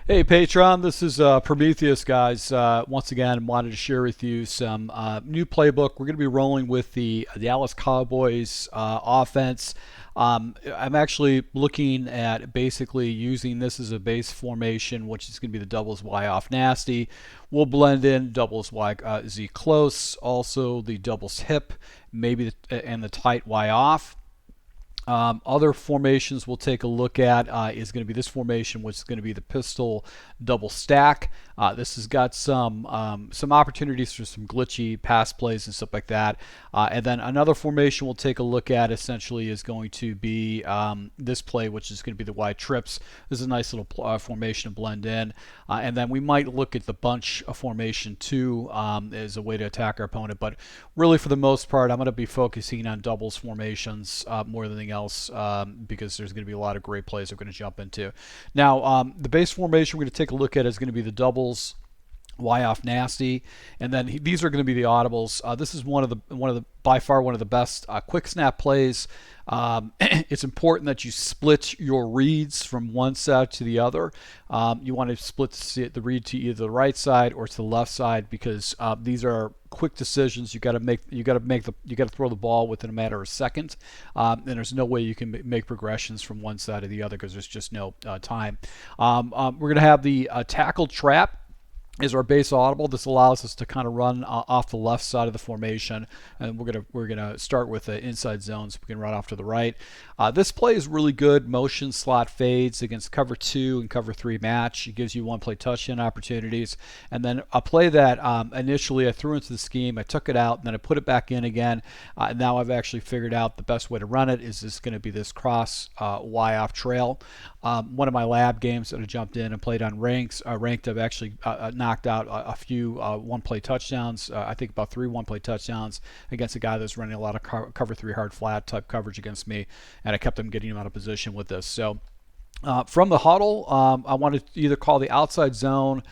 Hey Patron, this is Prometheus, guys. Once again, wanted to share with you some new playbook. We're going to be rolling with the Dallas Cowboys offense. I'm actually looking at basically using this as a base formation, which is going to be the doubles Y off nasty. We'll blend in doubles Y Z close, also the doubles hip, maybe and the tight Y off. Other formations we'll take a look at is going to be this formation, which is going to be the pistol double stack. This has got some opportunities for some glitchy pass plays and stuff like that. And then another formation we'll take a look at essentially is going to be this play, which is going to be the wide trips. This is a nice little formation to blend in. And then we might look at the bunch formation too as a way to attack our opponent. But really, for the most part, I'm going to be focusing on doubles formations more than anything else because there's going to be a lot of great plays we're going to jump into. Now, the base formation we're going to take a look at is going to be the doubles Y off nasty, and then these are going to be the audibles. This is one of the by far one of the best quick snap plays. It's important that you split your reads from one side to the other. You want to split the read to either the right side or to the left side because these are quick decisions. You got to throw the ball within a matter of seconds, and there's no way you can make progressions from one side to the other because there's just no time. We're going to have the tackle trap is our base audible. This allows us to kind of run off the left side of the formation, and we're gonna start with the inside zone so we can run off to the right. This play is really good. Motion slot fades against cover 2 and cover 3 match. It gives you one play touchdown opportunities, and then a play that initially I threw into the scheme, I took it out, and then I put it back in again. And now I've actually figured out the best way to run it is this going to be this cross Y off trail. One of my lab games that I jumped in and played on ranked, I've actually knocked out a few one-play touchdowns. I think about 3 one-play touchdowns against a guy that's running a lot of cover 3 hard flat type coverage against me, and I kept him getting him out of position with this. So from the huddle, I want to either call the outside zone,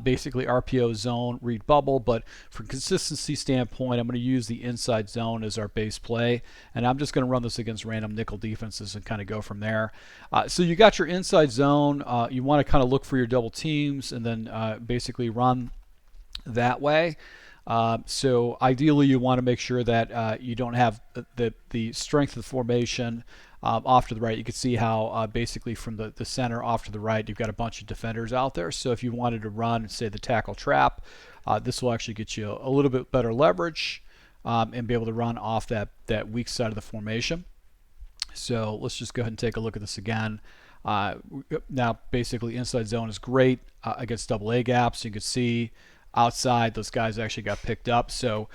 basically RPO zone, read bubble, but from consistency standpoint, I'm going to use the inside zone as our base play, and I'm just going to run this against random nickel defenses and kind of go from there. So you got your inside zone. You want to kind of look for your double teams and then basically run that way. So ideally, you want to make sure that you don't have the strength of the formation off to the right. You can see how basically from the center off to the right, you've got a bunch of defenders out there. So if you wanted to run, say, the tackle trap, this will actually get you a little bit better leverage and be able to run off that weak side of the formation. So let's just go ahead and take a look at this again. Now, basically, inside zone is great against double A gaps. You can see outside those guys actually got picked up. So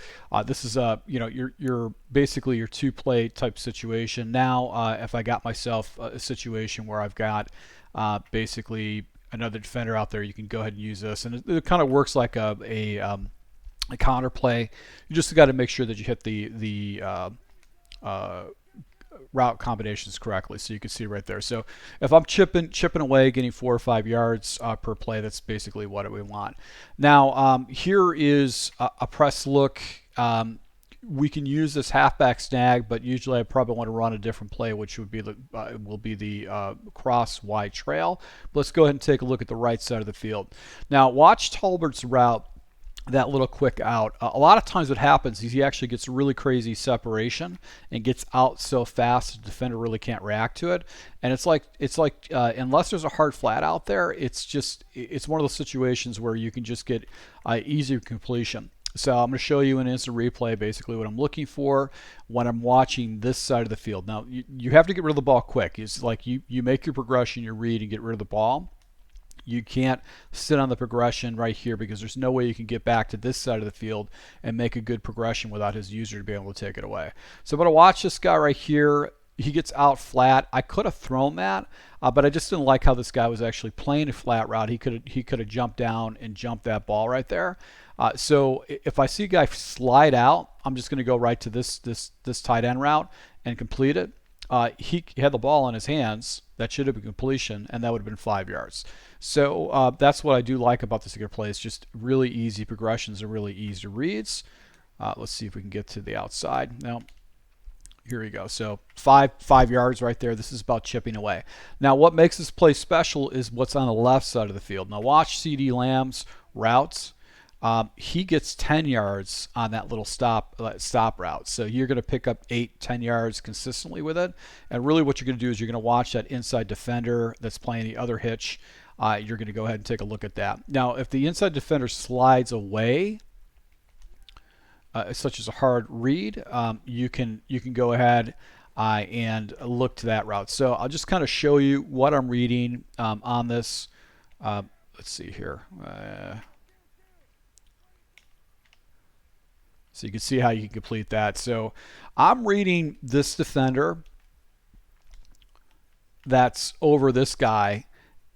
this is you're basically your 2-play type situation. Now if I got myself a situation where I've got basically another defender out there, you can go ahead and use this, and it kind of works like a counter play. You just got to make sure that you hit the route combinations correctly, so you can see right there. So if I'm chipping away, getting 4 or 5 yards per play, that's basically what we want. Now here is a press look. We can use this halfback snag, but usually I probably want to run a different play, which would be the cross Y trail. But let's go ahead and take a look at the right side of the field. Now watch Tolbert's route. That little quick out. A lot of times what happens is he actually gets really crazy separation and gets out so fast the defender really can't react to it. And it's like unless there's a hard flat out there, it's one of those situations where you can just get easy completion. So I'm going to show you in instant replay basically what I'm looking for when I'm watching this side of the field. Now you have to get rid of the ball quick. It's like you make your progression, you read, and get rid of the ball. You can't sit on the progression right here because there's no way you can get back to this side of the field and make a good progression without his user to be able to take it away. So I'm going to watch this guy right here. He gets out flat. I could have thrown that, but I just didn't like how this guy was actually playing a flat route. He could have jumped down and jumped that ball right there. So if I see a guy slide out, I'm just going to go right to this tight end route and complete it. He had the ball in his hands. That should have been completion, and that would have been 5 yards. So that's what I do like about this particular play. It's just really easy progressions and really easy reads. Let's see if we can get to the outside. Now, Here you go. So five yards right there. This is about chipping away. Now, what makes this play special is what's on the left side of the field. Now, watch CD Lamb's routes. He gets 10 yards on that little stop route. So you're going to pick up 8-10 yards consistently with it. And really what you're going to do is you're going to watch that inside defender that's playing the other hitch. You're going to go ahead and take a look at that. Now, if the inside defender slides away, such as a hard read, you can go ahead and look to that route. So I'll just kind of show you what I'm reading on this. Let's see here. So you can see how you can complete that. So I'm reading this defender that's over this guy,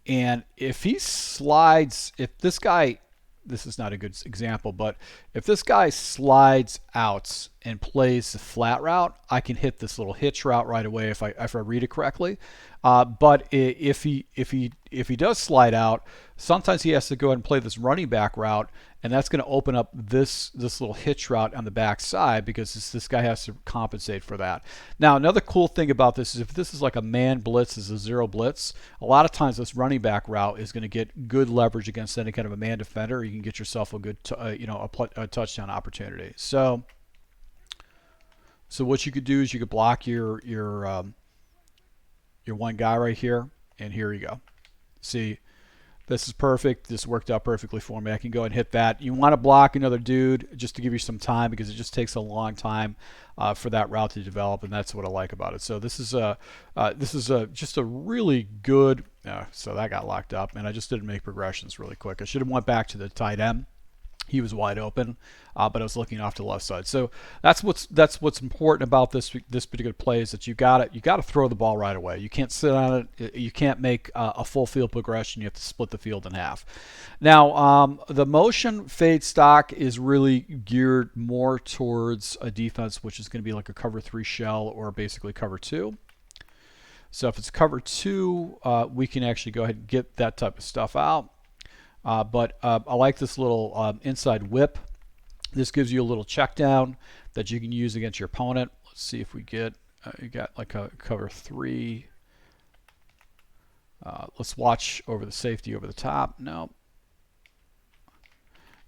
and if he slides, if this guy, this is not a good example, but if this guy slides out and plays the flat route, I can hit this little hitch route right away if I read it correctly. But if he does slide out, sometimes he has to go ahead and play this running back route, and that's going to open up this little hitch route on the back side because this guy has to compensate for that. Now, another cool thing about this is if this is like a man blitz, is a zero blitz, a lot of times this running back route is going to get good leverage against any kind of a man defender. You can get yourself a good a touchdown opportunity. So what you could do is you could block your one guy right here, and here you go. See, this is perfect. This worked out perfectly for me. I can go and hit that. You want to block another dude just to give you some time because it just takes a long time for that route to develop, and that's what I like about it. So this is just a really good. So that got locked up, and I just didn't make progressions really quick. I should have went back to the tight end. He was wide open, but I was looking off to the left side. So that's what's important about this particular play is that you got to throw the ball right away. You can't sit on it. You can't make a full field progression. You have to split the field in half. Now the motion fade stock is really geared more towards a defense, which is going to be like a cover 3 shell or basically cover 2. So if it's cover 2, we can actually go ahead and get that type of stuff out. But I like this little inside whip. This gives you a little check down that you can use against your opponent. Let's see if we get, you got like a cover 3. Let's watch over the safety over the top. No.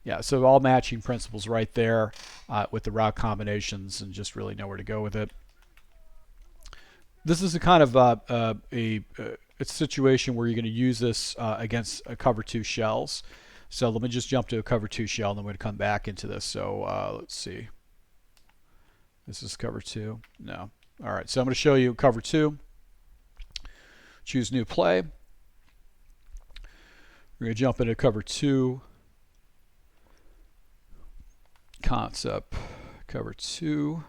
Yeah, so all matching principles right there with the route combinations and just really know where to go with it. This is a kind of it's a situation where you're going to use this against a cover 2 shells. So let me just jump to a cover 2 shell, and then we're going to come back into this. So let's see. This is cover 2. No. All right, so I'm going to show you cover 2. Choose new play. We're going to jump into cover 2. Concept cover 2.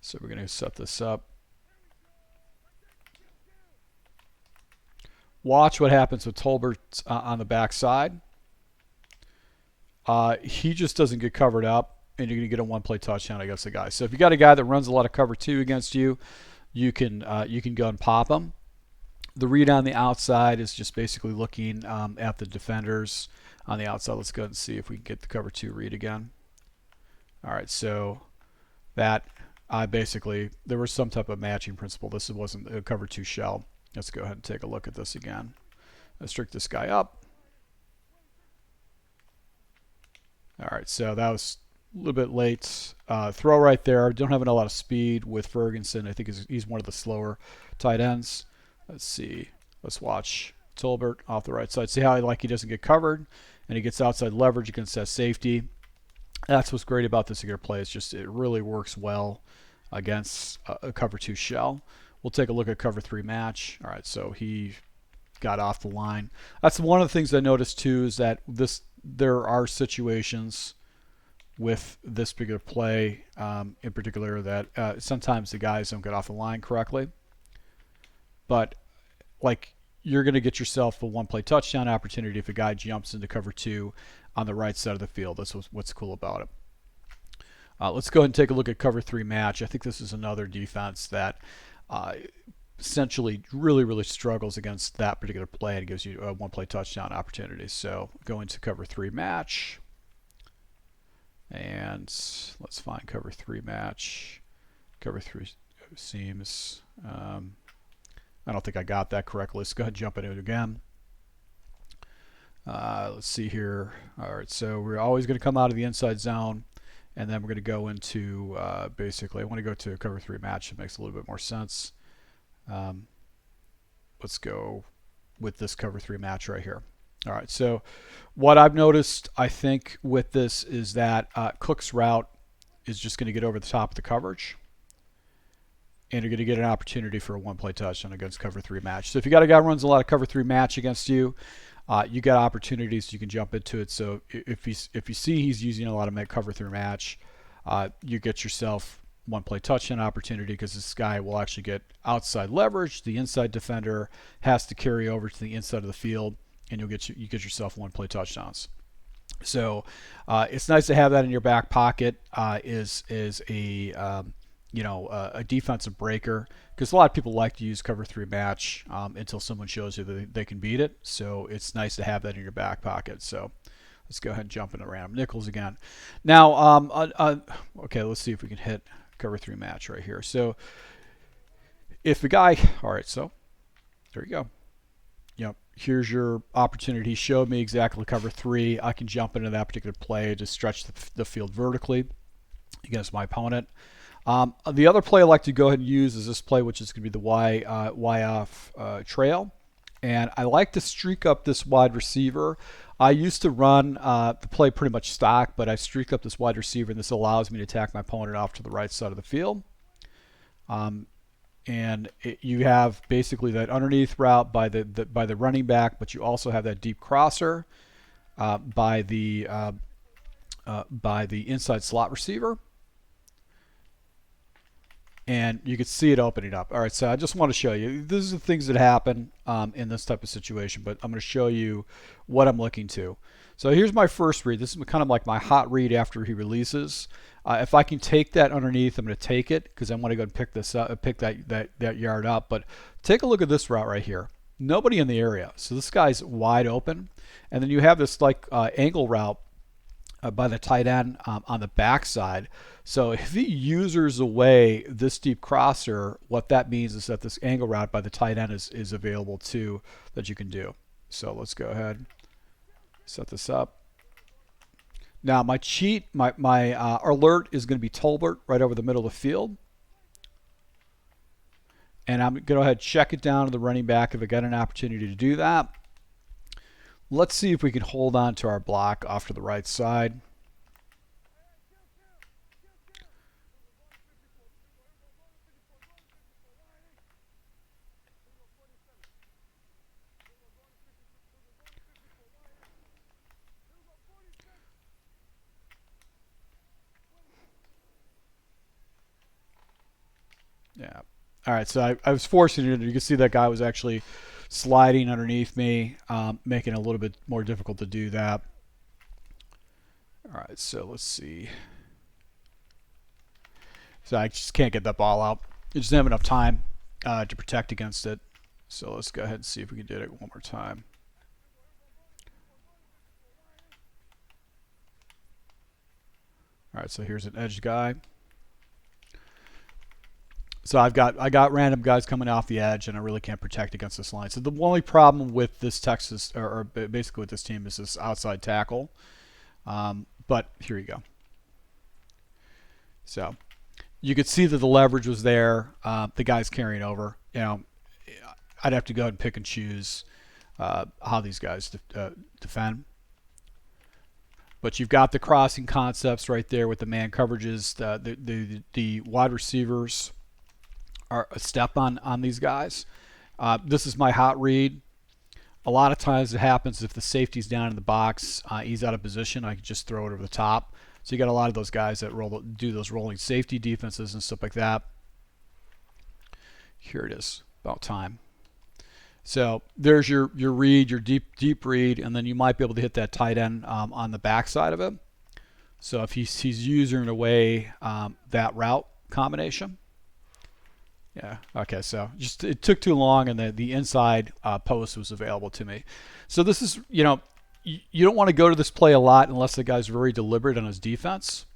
So we're going to set this up. Watch what happens with Tolbert on the backside. He just doesn't get covered up, and you're going to get a one-play touchdown against the guy. So if you got a guy that runs a lot of cover 2 against you, you can go and pop him. The read on the outside is just basically looking at the defenders on the outside. Let's go ahead and see if we can get the cover 2 read again. All right, so that basically there was some type of matching principle. This wasn't a cover 2 shell. Let's go ahead and take a look at this again. Let's trick this guy up. All right, so that was a little bit late. Throw right there. Don't have a lot of speed with Ferguson. I think he's one of the slower tight ends. Let's see. Let's watch Tolbert off the right side. See how he doesn't get covered, and he gets outside leverage against that safety. That's what's great about this particular play. It's just it really works well against a cover 2 shell. We'll take a look at cover 3 match. All right, so he got off the line. That's one of the things I noticed too is that there are situations with this particular play in particular that sometimes the guys don't get off the line correctly. But like you're going to get yourself a one-play touchdown opportunity if a guy jumps into cover 2 on the right side of the field. That's what's cool about it. Let's go ahead and take a look at cover 3 match. I think this is another defense that essentially really struggles against that particular play and gives you a one-play touchdown opportunity. So go into cover 3 match, and let's find cover 3 match. Cover 3 seems. I don't think I got that correctly. Let's go ahead and jump into it again. Let's see here. All right, so we're always going to come out of the inside zone, and then we're going to go into basically, I want to go to cover 3 match. It makes a little bit more sense. Let's go with this cover 3 match right here. All right, so what I've noticed, I think, with this is that Cook's route is just going to get over the top of the coverage, and you're going to get an opportunity for a one-play touchdown against cover 3 match. So if you got a guy who runs a lot of cover 3 match against you, you got opportunities, you can jump into it. So if you see he's using a lot of cover 3 match, you get yourself one-play touchdown opportunity, because this guy will actually get outside leverage. The inside defender has to carry over to the inside of the field, and you get yourself one-play touchdowns. So it's nice to have that in your back pocket. Is a a defensive breaker, because a lot of people like to use cover 3 match until someone shows you that they can beat it. So it's nice to have that in your back pocket. So let's go ahead and jump into random nickels again. Now, okay, let's see if we can hit cover 3 match right here. So if the guy, all right, so there you go. Here's your opportunity. He showed me exactly cover 3. I can jump into that particular play to stretch the field vertically against my opponent. The other play I like to go ahead and use is this play, which is going to be the Y off trail. And I like to streak up this wide receiver. I used to run the play pretty much stock, but I streak up this wide receiver, and this allows me to attack my opponent off to the right side of the field. You have basically that underneath route by the running back, but you also have that deep crosser by the inside slot receiver. And you can see it opening up. All right, so I just want to show you. These are the things that happen in this type of situation, but I'm going to show you what I'm looking to. So here's my first read. This is kind of like my hot read after he releases. If I can take that underneath, I'm going to take it, because I want to go and pick this up, pick that yard up. But take a look at this route right here. Nobody in the area, so this guy's wide open. And then you have this like angle route by the tight end on the backside. So if he users away this deep crosser, what that means is that this angle route by the tight end is available too, that you can do. So let's go ahead, set this up. Now my alert is going to be Tolbert right over the middle of the field. And I'm going to go ahead and check it down to the running back if I got an opportunity to do that. Let's see if we can hold on to our block off to the right side. Yeah. All right, so I was forcing it. You can see that guy was actually sliding underneath me, making it a little bit more difficult to do that. All right, so let's see. So I just can't get that ball out. I just didn't have enough time to protect against it. So let's go ahead and see if we can do it one more time. All right, so here's an edge guy. So I got random guys coming off the edge, and I really can't protect against this line. So the only problem with this Texas, or basically with this team, is this outside tackle. But here you go. So you could see that the leverage was there. The guy's carrying over. I'd have to go and pick and choose how these guys defend. But you've got the crossing concepts right there with the man coverages. The wide receivers are a step on these guys. This is my hot read. A lot of times it happens if the safety's down in the box, he's out of position, I can just throw it over the top. So you got a lot of those guys that do those rolling safety defenses and stuff like that. Here it is, about time. So there's your read, your deep read, and then you might be able to hit that tight end on the backside of it. So if he's using away that route combination, Yeah. Okay. So just it took too long, and the inside post was available to me. So this is, you know, you don't want to go to this play a lot unless the guy's very deliberate on his defense.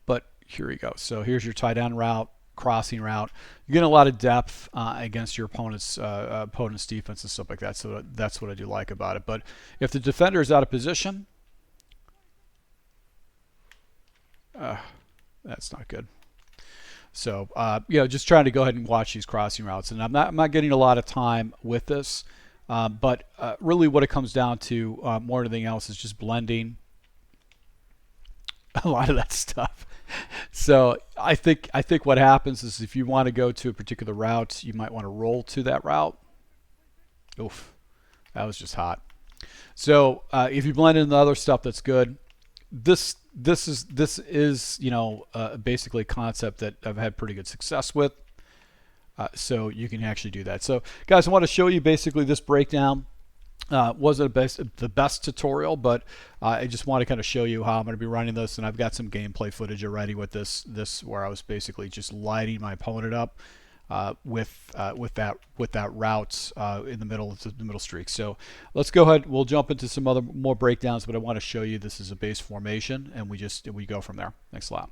But here we go. So here's your tight end route, crossing route. You're getting a lot of depth against your opponent's defense and stuff like that. So that's what I do like about it. But if the defender is out of position, that's not good. So, you know, just trying to go ahead and watch these crossing routes. And I'm not getting a lot of time with this, but really what it comes down to more than anything else is just blending a lot of that stuff. So I think what happens is if you want to go to a particular route, you might want to roll to that route. Oof, that was just hot. So if you blend in the other stuff, that's good. This is you know basically a concept that I've had pretty good success with. So you can actually do that. So guys, I want to show you basically this breakdown. Wasn't the best tutorial, but I just want to kind of show you how I'm going to be running this, and I've got some gameplay footage already with this where I was basically just lighting my opponent up with that route in the middle streak. So let's go ahead. We'll jump into some more breakdowns, but I want to show you this is a base formation, and we go from there. Thanks a lot.